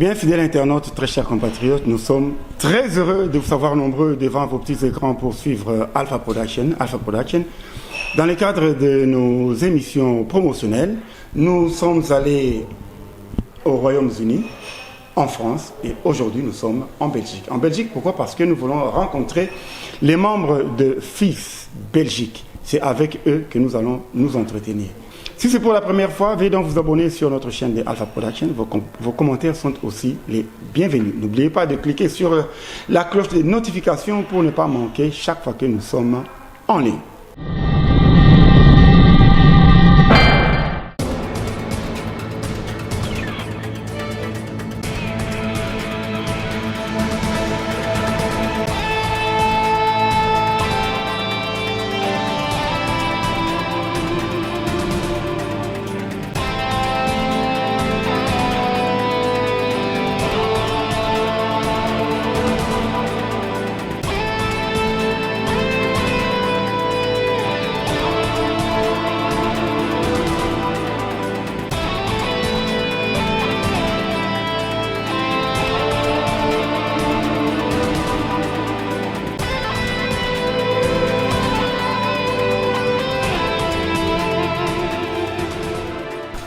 bien, fidèles internautes, très chers compatriotes, nous sommes très heureux de vous savoir nombreux devant vos petits écrans pour suivre Alpha Production. Dans le cadre de nos émissions promotionnelles, nous sommes allés au Royaume-Uni, en France, et aujourd'hui nous sommes en Belgique. En Belgique, pourquoi? Parce que nous voulons rencontrer les membres de FIS Belgique. C'est avec eux que nous allons nous entretenir. Si c'est pour la première fois, veuillez donc vous abonner sur notre chaîne de Alpha Production. Vos commentaires sont aussi les bienvenus. N'oubliez pas de cliquer sur la cloche de notification pour ne pas manquer chaque fois que nous sommes en ligne.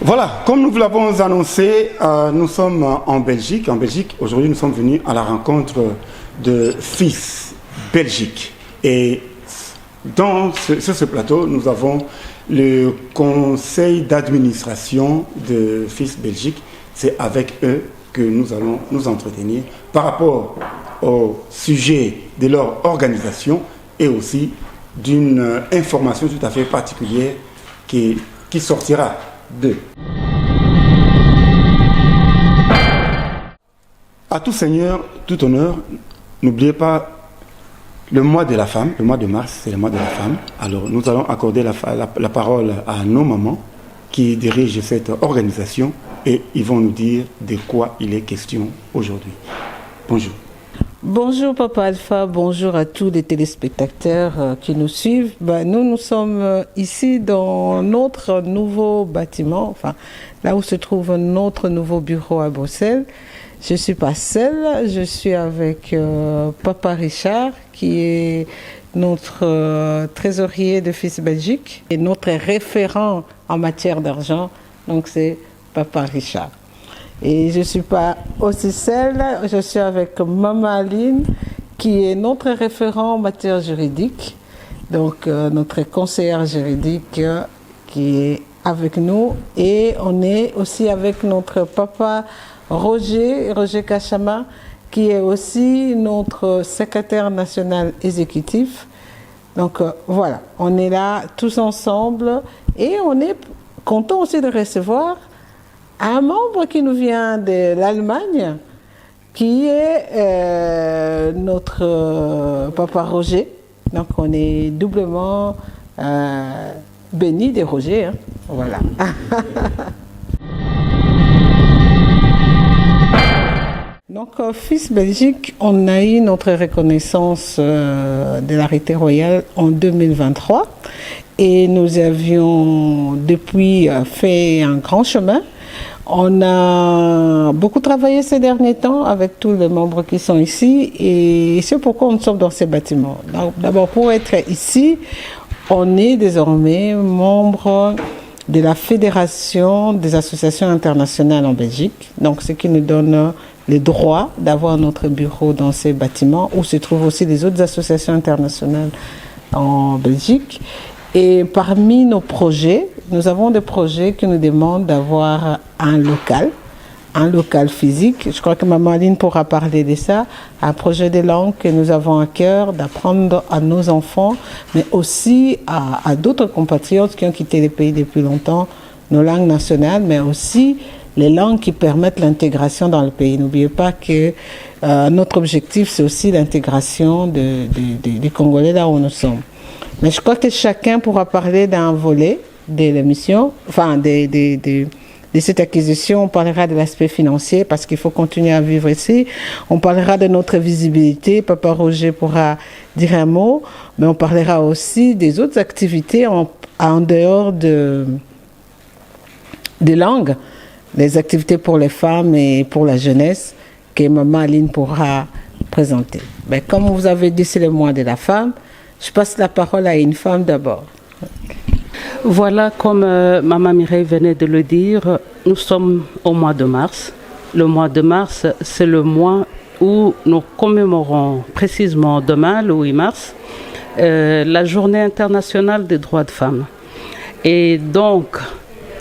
Voilà, comme nous vous l'avons annoncé, nous sommes en Belgique. En Belgique, aujourd'hui, nous sommes venus à la rencontre de FIS Belgique. Et dans ce plateau, nous avons le conseil d'administration de FIS Belgique. C'est avec eux que nous allons nous entretenir par rapport au sujet de leur organisation et aussi d'une information tout à fait particulière qui sortira d'eux. À tout seigneur, tout honneur, n'oubliez pas le mois de la femme, le mois de mars, c'est le mois de la femme. Alors nous allons accorder la parole à nos mamans qui dirigent cette organisation et ils vont nous dire de quoi il est question aujourd'hui. Bonjour. Bonjour Papa Alpha, bonjour à tous les téléspectateurs qui nous suivent. Nous sommes ici dans notre nouveau bâtiment, enfin là où se trouve notre nouveau bureau à Bruxelles. Je ne suis pas seule, je suis avec Papa Richard qui est notre trésorier de FIS Belgique et notre référent en matière d'argent, donc c'est Papa Richard. Et je ne suis pas aussi seule, je suis avec Maman Aline, qui est notre référent en matière juridique, donc notre conseillère juridique qui est avec nous. Et on est aussi avec notre papa Roger Kachama, qui est aussi notre secrétaire national exécutif. Donc voilà, on est là tous ensemble et on est content aussi de recevoir un membre qui nous vient de l'Allemagne, qui est notre papa Roger. Donc on est doublement béni de Roger. Hein. Voilà. Donc FIS Belgique, on a eu notre reconnaissance de l'arrêté royal en 2023 et nous avions depuis fait un grand chemin. On a beaucoup travaillé ces derniers temps avec tous les membres qui sont ici et c'est pourquoi nous sommes dans ces bâtiments. D'abord, pour être ici, on est désormais membre de la Fédération des associations internationales en Belgique, donc ce qui nous donne le droit d'avoir notre bureau dans ces bâtiments où se trouvent aussi les autres associations internationales en Belgique. Et parmi nos projets, nous avons des projets qui nous demandent d'avoir un local physique. Je crois que Maman Aline pourra parler de ça. Un projet de langue que nous avons à cœur d'apprendre à nos enfants, mais aussi à d'autres compatriotes qui ont quitté les pays depuis longtemps, nos langues nationales, mais aussi les langues qui permettent l'intégration dans le pays. N'oubliez pas que notre objectif, c'est aussi l'intégration des Congolais là où nous sommes. Mais je crois que chacun pourra parler d'un volet de l'émission, enfin de cette acquisition. On parlera de l'aspect financier parce qu'il faut continuer à vivre ici. On parlera de notre visibilité. Papa Roger pourra dire un mot, mais on parlera aussi des autres activités en dehors des langues. les activités pour les femmes et pour la jeunesse que Maman Aline pourra présenter. Mais comme vous avez dit, c'est le mois de la femme, je passe la parole à une femme d'abord. Voilà, comme Maman Mireille venait de le dire, nous sommes au mois de mars. Le mois de mars, c'est le mois où nous commémorons précisément demain, le 8 mars, la Journée internationale des droits de femmes. Et donc,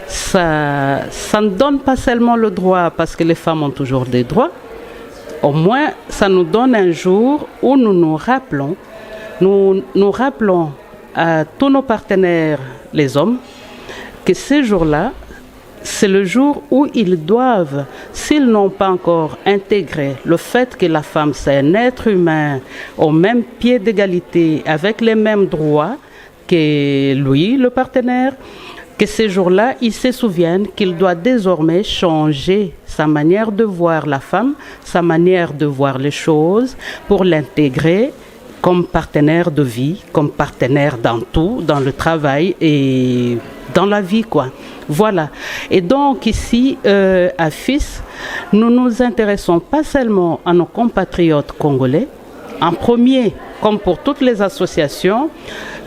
ça ne donne pas seulement le droit parce que les femmes ont toujours des droits. Au moins, ça nous donne un jour où nous rappelons à tous nos partenaires, les hommes, que ces jours-là, c'est le jour où ils doivent, s'ils n'ont pas encore intégré le fait que la femme c'est un être humain au même pied d'égalité, avec les mêmes droits que lui, le partenaire, que ces jours-là, ils se souviennent qu'il doit désormais changer sa manière de voir la femme, sa manière de voir les choses pour l'intégrer comme partenaire de vie, comme partenaire dans tout, dans le travail et dans la vie, quoi. Voilà. Et donc ici, à FIS, nous nous intéressons pas seulement à nos compatriotes congolais. En premier, comme pour toutes les associations,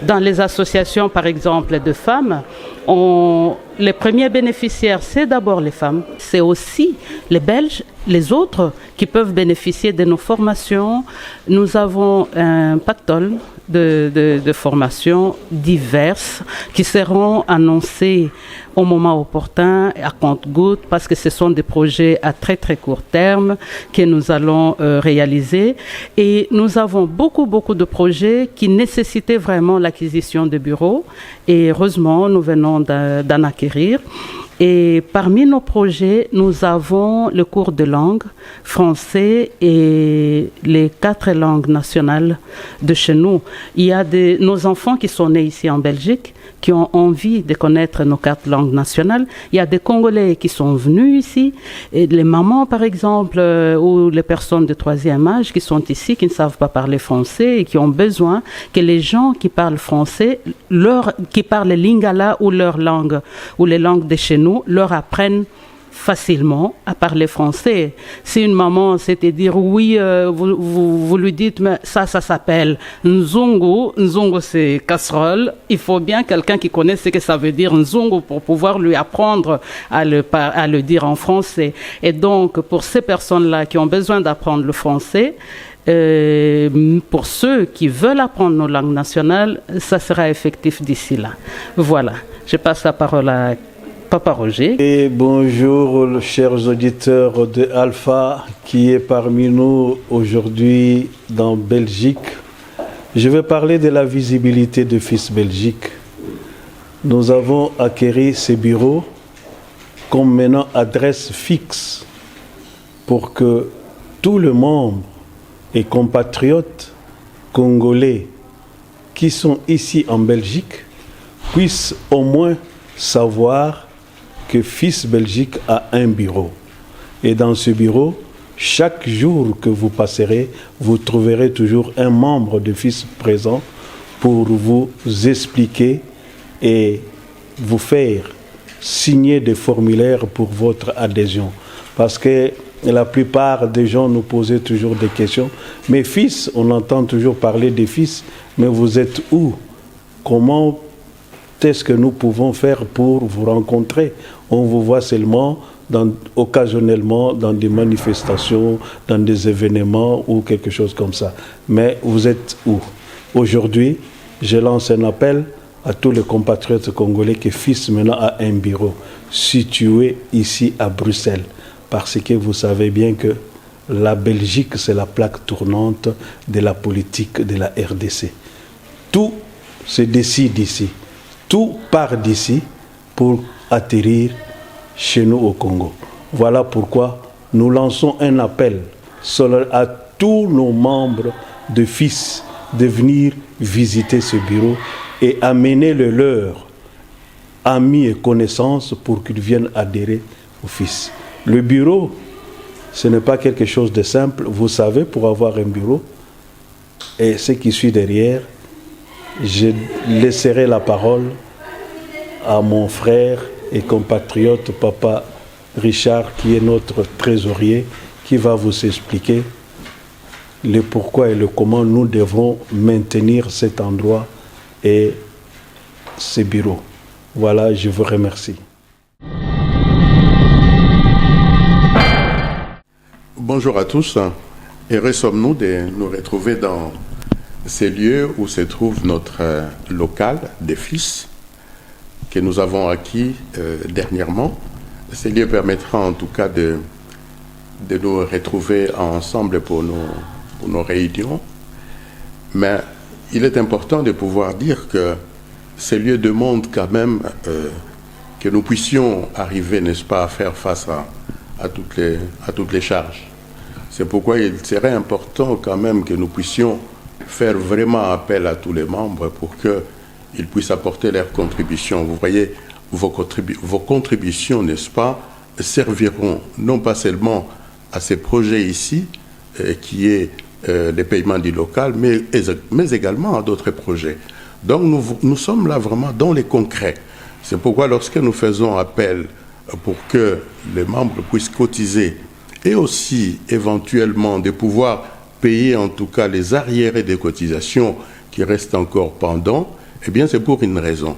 dans les associations, par exemple, de femmes, les premiers bénéficiaires, c'est d'abord les femmes. C'est aussi les Belges, les autres qui peuvent bénéficier de nos formations. Nous avons un pactole de formations diverses qui seront annoncées au moment opportun, à compte-gouttes, parce que ce sont des projets à très très court terme que nous allons réaliser. Et nous avons beaucoup de projets qui nécessitaient vraiment l'acquisition de bureaux. Et heureusement, nous venons d'en acquérir. Et parmi nos projets, nous avons le cours de langue, français et les 4 langues nationales de chez nous. Il y a nos enfants qui sont nés ici en Belgique, qui ont envie de connaître nos 4 langues nationales. Il y a des Congolais qui sont venus ici, et les mamans par exemple, ou les personnes de 3e âge qui sont ici, qui ne savent pas parler français et qui ont besoin que les gens qui parlent français, qui parlent lingala ou leur langue, ou les langues de chez nous, leur apprennent facilement à parler français. Si une maman sait te dire oui, vous lui dites mais ça s'appelle nzungu. Nzungu c'est casserole. Il faut bien quelqu'un qui connaisse ce que ça veut dire nzungu pour pouvoir lui apprendre à le dire en français. Et donc pour ces personnes-là qui ont besoin d'apprendre le français, pour ceux qui veulent apprendre nos langues nationales, ça sera effectif d'ici là. Voilà. Je passe la parole à Papa Roger. Et bonjour, chers auditeurs de Alpha qui est parmi nous aujourd'hui dans Belgique. Je vais parler de la visibilité de FIS Belgique. Nous avons acquis ces bureaux comme maintenant adresse fixe pour que tout le monde et compatriotes congolais qui sont ici en Belgique puissent au moins savoir que FIS Belgique a un bureau. Et dans ce bureau, chaque jour que vous passerez, vous trouverez toujours un membre de FIS présent pour vous expliquer et vous faire signer des formulaires pour votre adhésion. Parce que la plupart des gens nous posaient toujours des questions. Mais FIS, on entend toujours parler des FIS, mais vous êtes où? Comment est-ce que nous pouvons faire pour vous rencontrer? On vous voit seulement occasionnellement dans des manifestations, dans des événements ou quelque chose comme ça. Mais vous êtes où? Aujourd'hui, je lance un appel à tous les compatriotes congolais que FIS maintenant a un bureau situé ici à Bruxelles. Parce que vous savez bien que la Belgique, c'est la plaque tournante de la politique de la RDC. Tout se décide ici. Tout part d'ici pour atterrir chez nous au Congo. Voilà pourquoi nous lançons un appel à tous nos membres de FIS de venir visiter ce bureau et amener le leur amis et connaissances pour qu'ils viennent adhérer au FIS. Le bureau, ce n'est pas quelque chose de simple. Vous savez, pour avoir un bureau, et ce qui suit derrière, je laisserai la parole à mon frère et compatriote Papa Richard, qui est notre trésorier, qui va vous expliquer le pourquoi et le comment nous devons maintenir cet endroit et ces bureaux. Voilà, je vous remercie. Bonjour à tous. Heureux sommes-nous de nous retrouver dans ces lieux où se trouve notre local des FIS que nous avons acquis dernièrement. Ces lieux permettront en tout cas de nous retrouver ensemble pour nos réunions. Mais il est important de pouvoir dire que ces lieux demandent quand même que nous puissions arriver, n'est-ce pas, à faire face à toutes les charges. C'est pourquoi il serait important quand même que nous puissions faire vraiment appel à tous les membres pour qu'ils puissent apporter leur contribution. Vous voyez, vos contributions, n'est-ce pas, serviront non pas seulement à ces projets ici, qui est les paiements du local, mais également à d'autres projets. Donc nous sommes là vraiment dans les concrets. C'est pourquoi lorsque nous faisons appel pour que les membres puissent cotiser et aussi éventuellement de pouvoir payer en tout cas les arriérés des cotisations qui restent encore pendants, eh bien c'est pour une raison.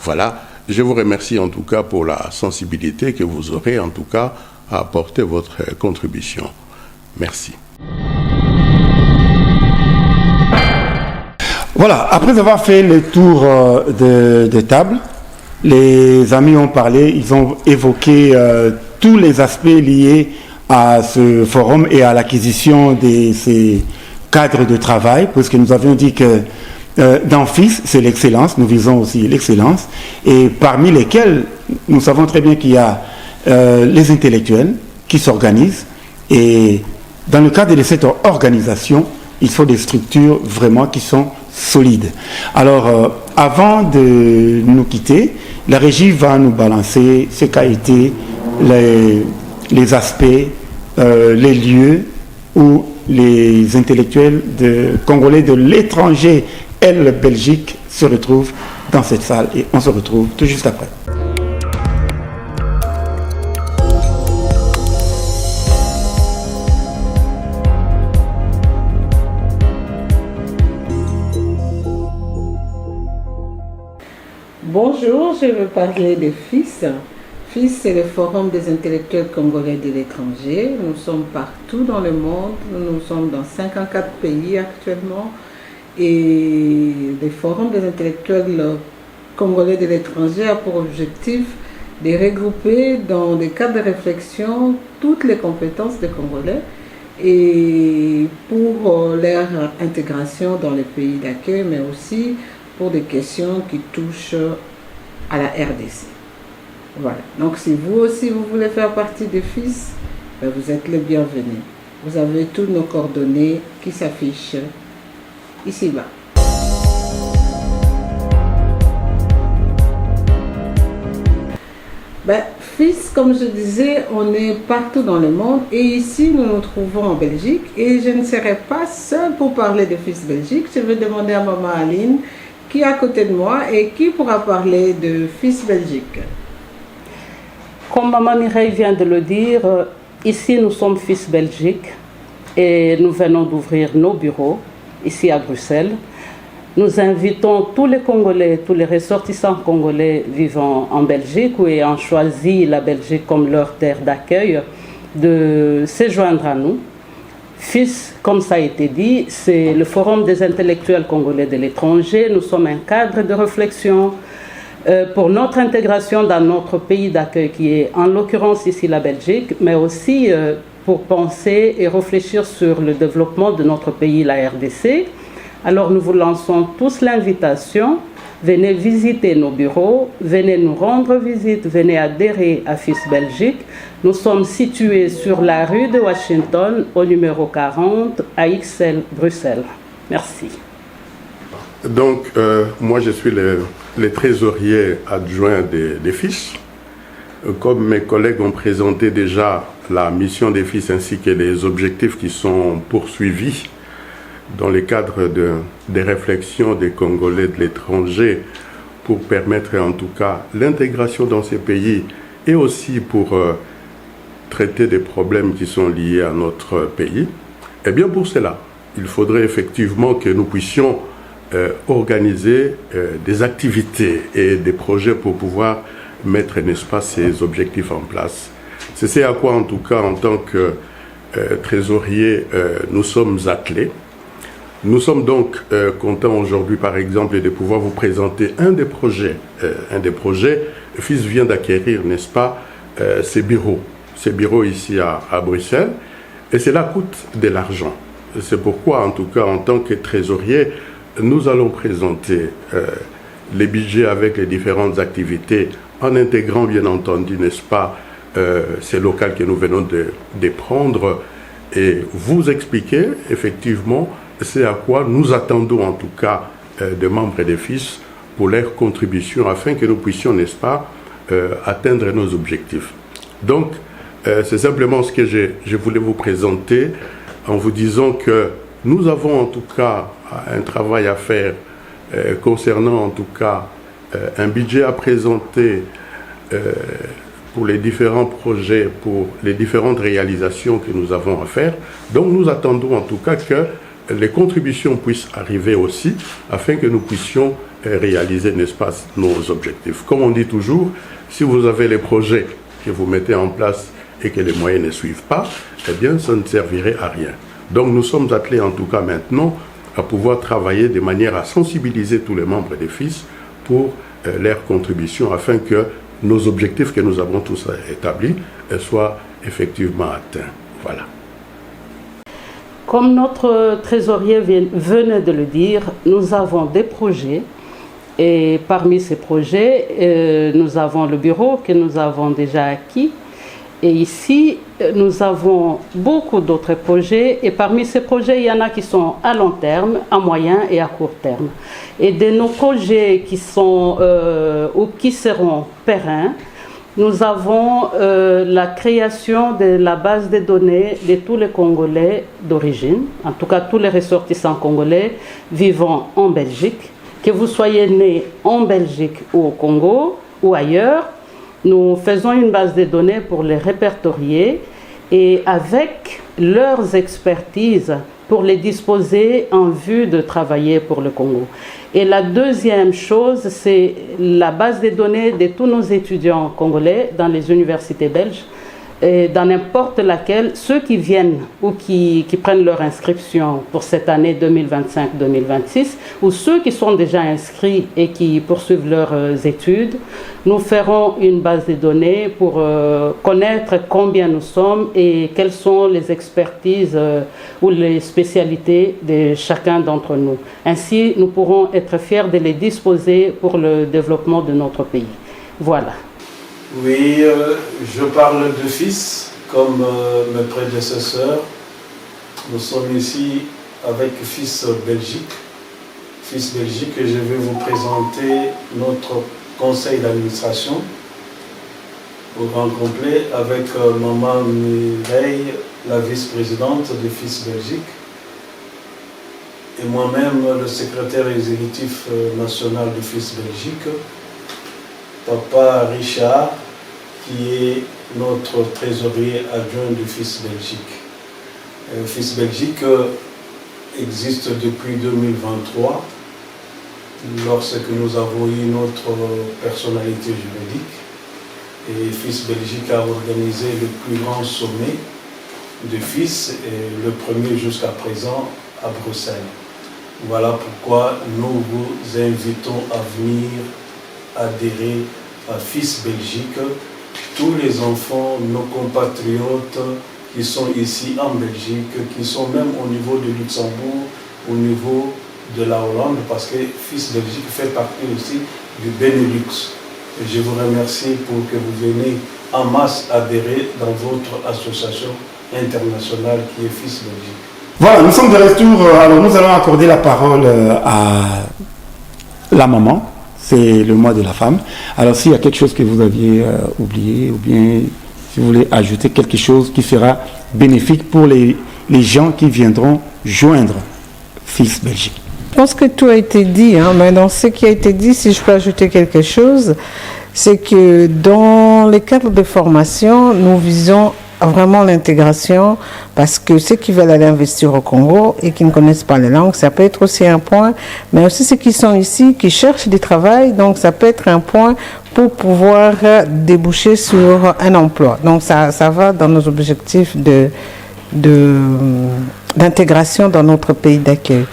Voilà, je vous remercie en tout cas pour la sensibilité que vous aurez en tout cas à apporter votre contribution. Merci. Voilà, après avoir fait le tour de table, les amis ont parlé, ils ont évoqué tous les aspects liés à ce forum et à l'acquisition de ces cadres de travail, parce que nous avions dit que dans FIS, c'est l'excellence, nous visons aussi l'excellence, et parmi lesquels nous savons très bien qu'il y a les intellectuels qui s'organisent, et dans le cadre de cette organisation, il faut des structures vraiment qui sont solides. Alors, avant de nous quitter, la régie va nous balancer ce qu'a été les aspects, les lieux où les intellectuels congolais de l'étranger et la Belgique se retrouvent dans cette salle. Et on se retrouve tout juste après. Bonjour, je veux parler des FIS. FIS, c'est le Forum des intellectuels congolais de l'étranger. Nous sommes partout dans le monde. Nous sommes dans 54 pays actuellement. Et le Forum des intellectuels congolais de l'étranger a pour objectif de regrouper dans des cadres de réflexion toutes les compétences des Congolais et pour leur intégration dans les pays d'accueil, mais aussi pour des questions qui touchent à la RDC. Voilà. Donc si vous aussi vous voulez faire partie des FIS, vous êtes les bienvenus. Vous avez toutes nos coordonnées qui s'affichent ici-bas. FIS, comme je disais, on est partout dans le monde et ici nous nous trouvons en Belgique et je ne serai pas seule pour parler de FIS Belgique. Je vais demander à maman Aline qui est à côté de moi et qui pourra parler de FIS Belgique. Comme maman Mireille vient de le dire, ici nous sommes FIS Belgique et nous venons d'ouvrir nos bureaux ici à Bruxelles. Nous invitons tous les Congolais, tous les ressortissants congolais vivant en Belgique ou ayant choisi la Belgique comme leur terre d'accueil de se joindre à nous. FIS, comme ça a été dit, c'est le Forum des intellectuels congolais de l'étranger. Nous sommes un cadre de réflexion pour notre intégration dans notre pays d'accueil qui est en l'occurrence ici la Belgique, mais aussi pour penser et réfléchir sur le développement de notre pays, la RDC. Alors nous vous lançons tous l'invitation, venez visiter nos bureaux, venez nous rendre visite, venez adhérer à FIS Belgique. Nous sommes situés sur la rue de Washington, au numéro 40, à XL, Bruxelles. Merci. Donc, moi je suis le trésorier adjoint des FIS. Comme mes collègues ont présenté déjà la mission des FIS ainsi que les objectifs qui sont poursuivis dans le cadre des réflexions des Congolais de l'étranger pour permettre en tout cas l'intégration dans ces pays et aussi pour traiter des problèmes qui sont liés à notre pays. Eh bien, pour cela, il faudrait effectivement que nous puissions organiser des activités et des projets pour pouvoir mettre, n'est-ce pas, ces objectifs en place. C'est ce à quoi, en tout cas, en tant que trésorier, nous sommes attelés. Nous sommes donc contents aujourd'hui, par exemple, de pouvoir vous présenter un des projets. Le FIS vient d'acquérir, n'est-ce pas, ces bureaux ici à Bruxelles, et cela coûte de l'argent. C'est pourquoi, en tout cas, en tant que trésorier, nous allons présenter les budgets avec les différentes activités, en intégrant, bien entendu, n'est-ce pas, ces locales que nous venons de prendre, et vous expliquer, effectivement, c'est à quoi nous attendons, en tout cas, des membres des FIS pour leur contribution, afin que nous puissions, n'est-ce pas, atteindre nos objectifs. Donc, c'est simplement ce que je voulais vous présenter, en vous disant que nous avons en tout cas un travail à faire concernant en tout cas un budget à présenter pour les différents projets, pour les différentes réalisations que nous avons à faire. Donc nous attendons en tout cas que les contributions puissent arriver aussi afin que nous puissions réaliser, n'est-ce pas, nos objectifs. Comme on dit toujours, si vous avez les projets que vous mettez en place et que les moyens ne suivent pas, eh bien, ça ne servirait à rien. Donc, nous sommes attelés, en tout cas maintenant, à pouvoir travailler de manière à sensibiliser tous les membres des FIS pour leur contribution, afin que nos objectifs que nous avons tous établis soient effectivement atteints. Voilà. Comme notre trésorier venait de le dire, nous avons des projets. Et parmi ces projets, nous avons le bureau que nous avons déjà acquis. Et ici, nous avons beaucoup d'autres projets. Et parmi ces projets, il y en a qui sont à long terme, à moyen et à court terme. Et de nos projets qui sont ou qui seront pérennes, nous avons la création de la base de données de tous les Congolais d'origine, en tout cas tous les ressortissants congolais vivant en Belgique. Que vous soyez né en Belgique ou au Congo ou ailleurs, nous faisons une base de données pour les répertorier et avec leurs expertises pour les disposer en vue de travailler pour le Congo. Et la deuxième chose, c'est la base de données de tous nos étudiants congolais dans les universités belges, et dans n'importe laquelle, ceux qui viennent ou qui prennent leur inscription pour cette année 2025-2026, ou ceux qui sont déjà inscrits et qui poursuivent leurs études, nous ferons une base de données pour connaître combien nous sommes et quelles sont les expertises ou les spécialités de chacun d'entre nous. Ainsi, nous pourrons être fiers de les disposer pour le développement de notre pays. Voilà. Oui, je parle de FIS comme mes prédécesseurs. Nous sommes ici avec FIS Belgique. FIS Belgique, je vais vous présenter notre conseil d'administration au grand complet avec Maman Mireille, la vice-présidente de FIS Belgique, et moi-même, le secrétaire exécutif national de FIS Belgique, Papa Richard, qui est notre trésorier adjoint de FIS Belgique. FIS Belgique existe depuis 2023, lorsque nous avons eu notre personnalité juridique. Et FIS Belgique a organisé le plus grand sommet de FIS, et le premier jusqu'à présent à Bruxelles. Voilà pourquoi nous vous invitons à venir adhérer à FIS Belgique. Tous les enfants, nos compatriotes qui sont ici en Belgique, qui sont même au niveau de Luxembourg, au niveau de la Hollande, parce que FIS Belgique fait partie aussi du Benelux. Et je vous remercie pour que vous venez en masse adhérer dans votre association internationale qui est FIS Belgique. Voilà, nous sommes de retour. Alors nous allons accorder la parole à la maman. C'est le mois de la femme. Alors s'il y a quelque chose que vous aviez oublié, ou bien si vous voulez ajouter quelque chose qui sera bénéfique pour les gens qui viendront joindre FIS Belgique. Je pense que tout a été dit, mais dans ce qui a été dit, si je peux ajouter quelque chose, c'est que dans les cadres de formation, nous visons vraiment l'intégration, parce que ceux qui veulent aller investir au Congo et qui ne connaissent pas les langues, ça peut être aussi un point, mais aussi ceux qui sont ici, qui cherchent du travail, donc ça peut être un point pour pouvoir déboucher sur un emploi. Donc ça va dans nos objectifs d'intégration dans notre pays d'accueil.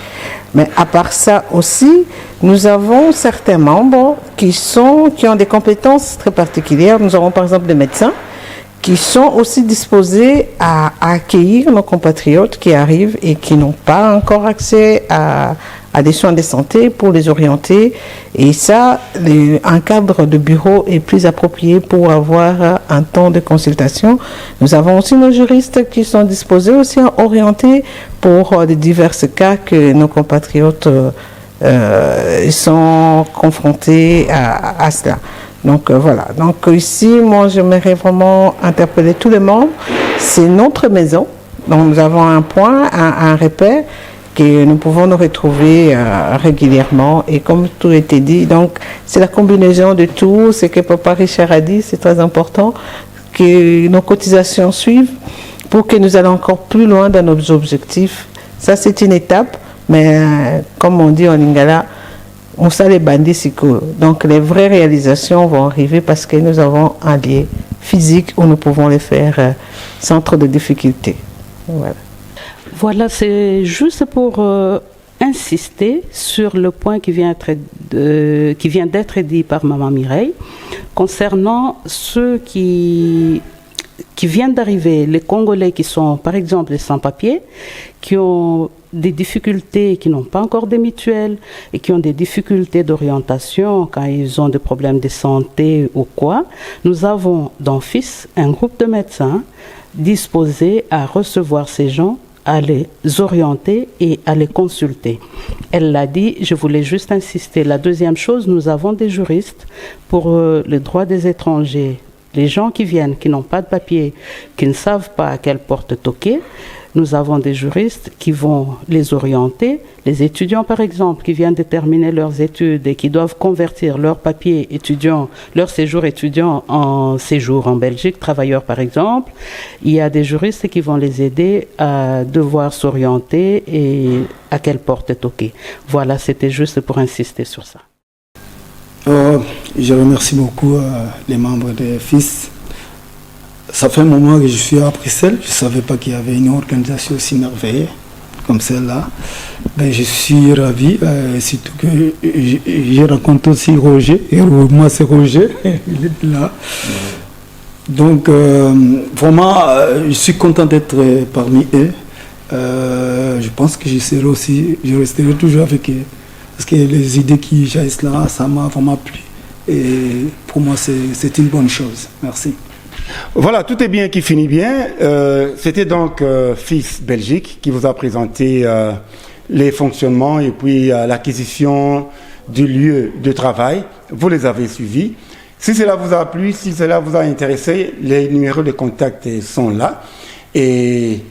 Mais à part ça aussi, nous avons certains membres qui ont des compétences très particulières. Nous avons par exemple des médecins qui sont aussi disposés à accueillir nos compatriotes qui arrivent et qui n'ont pas encore accès à des soins de santé pour les orienter. Et ça, un cadre de bureau est plus approprié pour avoir un temps de consultation. Nous avons aussi nos juristes qui sont disposés aussi à orienter pour les divers cas que nos compatriotes sont confrontés à cela. Donc voilà. Donc ici, moi, j'aimerais vraiment interpeller tous les membres. C'est notre maison. Donc nous avons un point, un repère que nous pouvons nous retrouver régulièrement. Et comme tout a été dit, donc c'est la combinaison de tout. Ce que Papa Richard a dit, c'est très important que nos cotisations suivent pour que nous allions encore plus loin dans nos objectifs. Ça, c'est une étape, mais comme on dit en lingala, on sait les bandits psycho. Donc les vraies réalisations vont arriver parce que nous avons un lieu physique où nous pouvons les faire sans trop de difficultés. Voilà. Voilà, c'est juste pour insister sur le point qui vient d'être dit par Maman Mireille concernant ceux qui viennent d'arriver, les Congolais qui sont par exemple les sans-papiers, qui ont des difficultés, qui n'ont pas encore des mutuelles et qui ont des difficultés d'orientation quand ils ont des problèmes de santé ou quoi. Nous avons dans FIS un groupe de médecins disposés à recevoir ces gens, à les orienter et à les consulter. Elle l'a dit, je voulais juste insister. La deuxième chose, nous avons des juristes pour les droits des étrangers. Les gens qui viennent, qui n'ont pas de papier, qui ne savent pas à quelle porte toquer, nous avons des juristes qui vont les orienter. Les étudiants, par exemple, qui viennent de terminer leurs études et qui doivent convertir leur papier étudiant, leur séjour étudiant en séjour en Belgique, travailleurs par exemple, il y a des juristes qui vont les aider à devoir s'orienter et à quelle porte toquer. Voilà, c'était juste pour insister sur ça. Je remercie beaucoup les membres de FIS. Ça fait un moment que je suis à Bruxelles. Je ne savais pas qu'il y avait une organisation aussi merveilleuse comme celle-là. Ben, je suis ravi, surtout que j'ai rencontré aussi Roger. Et moi, c'est Roger, il est là. Donc, vraiment, je suis content d'être parmi eux. Je pense que je resterai toujours avec eux. Parce que les idées qui jaillissent là, ça m'a vraiment plu. Et pour moi, c'est une bonne chose. Merci. Voilà, tout est bien qui finit bien. C'était donc FIS Belgique qui vous a présenté les fonctionnements et puis l'acquisition du lieu de travail. Vous les avez suivis. Si cela vous a plu, si cela vous a intéressé, les numéros de contact sont là. Et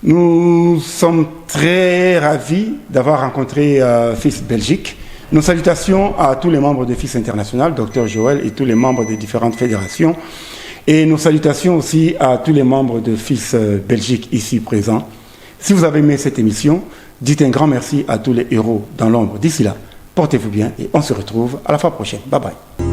nous sommes très ravis d'avoir rencontré FIS Belgique. Nos salutations à tous les membres de FIS International, Dr Joël et tous les membres des différentes fédérations. Et nos salutations aussi à tous les membres de FIS Belgique ici présents. Si vous avez aimé cette émission, dites un grand merci à tous les héros dans l'ombre. D'ici là, portez-vous bien et on se retrouve à la fois prochaine. Bye bye.